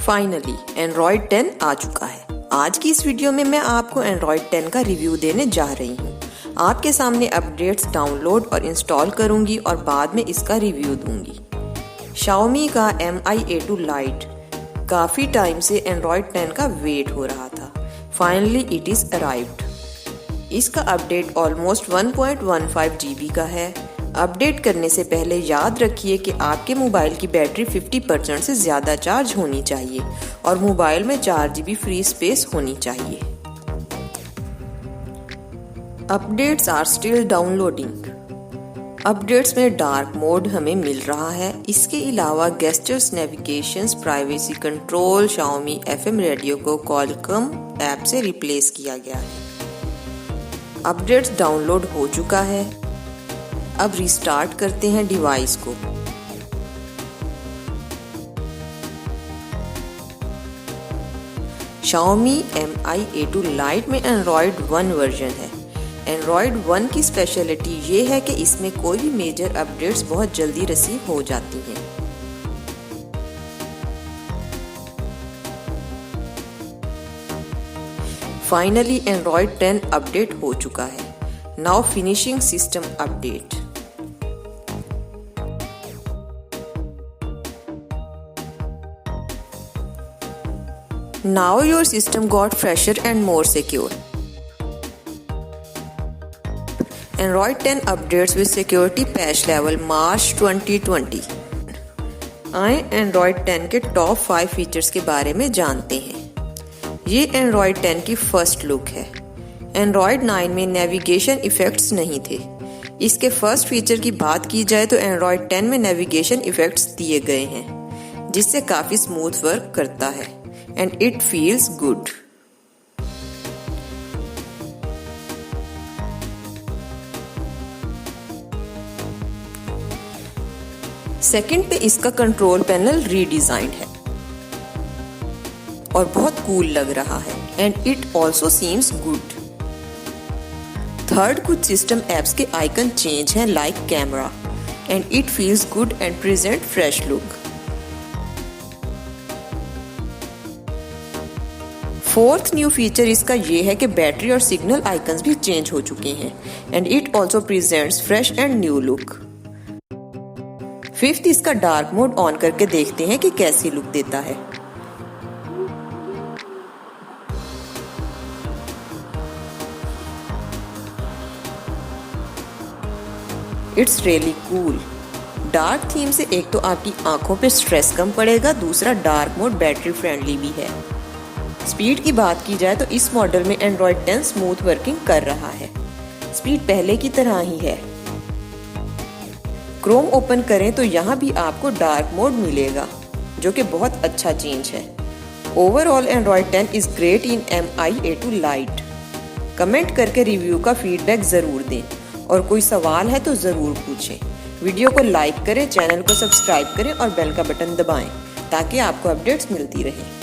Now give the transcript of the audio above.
Finally Android 10 आ चुका है। आज की इस वीडियो में मैं आपको एंड्रॉयड 10 का रिव्यू देने जा रही हूँ। आपके सामने अपडेट्स डाउनलोड और इंस्टॉल करूंगी और बाद में इसका रिव्यू दूंगी। Xiaomi का Mi A2 Lite काफी टाइम से एंड्रॉयड 10 का वेट हो रहा था। Finally it is arrived. इसका अपडेट ऑलमोस्ट 1.15 GB का है। अपडेट करने से पहले याद रखिए कि आपके मोबाइल की बैटरी 50% से ज़्यादा चार्ज होनी चाहिए और मोबाइल में 4 GB फ्री स्पेस होनी चाहिए। Updates are still downloading. Updates में डार्क मोड हमें मिल रहा है। इसके अलावा gestures, navigations, privacy control, Xiaomi FM radio को Qualcomm ऐप से रिप्लेस किया गया है। अपडेट्स डाउनलोड हो चुका है। अब रिस्टार्ट करते हैं डिवाइस को। Xiaomi Mi A2 Lite में एंड्रॉयड 1 वर्जन है। एंड्रॉयड 1 की स्पेशलिटी ये है कि इसमें कोई भी मेजर अपडेट्स बहुत जल्दी रिसीव हो जाती हैं। फाइनली एंड्रॉयड 10 अपडेट हो चुका है। Now finishing system update. Now your system got fresher and more secure. Android 10 updates with security patch level March 2020. आए Android 10 के टॉप 5 फीचर्स के बारे में जानते हैं। ये Android 10 की फर्स्ट लुक है। Android 9 में नेविगेशन इफेक्ट्स नहीं थे। इसके फर्स्ट फीचर की बात की जाए तो Android 10 में नेविगेशन इफेक्ट्स दिए गए हैं, जिससे काफी स्मूथ वर्क करता है and it feels good. Second पे इसका कंट्रोल पैनल रीडिजाइंड है और बहुत कूल लग रहा है and it also seems good. Third, कुछ सिस्टम एप्स के आइकन चेंज हैं like camera and it feels good and present fresh look. Fourth new feature इसका ये है कि बैटरी और सिग्नल आइकन्स भी चेंज हो चुके हैं and it also presents fresh and new look. Fifth, इसका डार्क मोड ऑन करके देखते हैं कि कैसी लुक देता है। It's really cool. Dark theme से एक तो आपकी आंखों पे स्ट्रेस कम पड़ेगा, दूसरा डार्क मोड बैटरी फ्रेंडली भी है। स्पीड की बात की जाए तो इस मॉडल में एंड्रॉयड 10 स्मूथ वर्किंग कर रहा है। स्पीड पहले की तरह ही है। क्रोम ओपन करें तो यहाँ भी आपको डार्क मोड मिलेगा, जो कि बहुत अच्छा चेंज है। Overall Android 10 is great in Mi A2 Lite। Comment करके रिव्यू का फीडबैक जरूर दें और कोई सवाल है तो जरूर पूछें। वीडियो को लाइक करें, चैनल को सब्सक्राइब करें और बेल का बटन दबाएं ताकि आपको अपडेट्स मिलती रहें।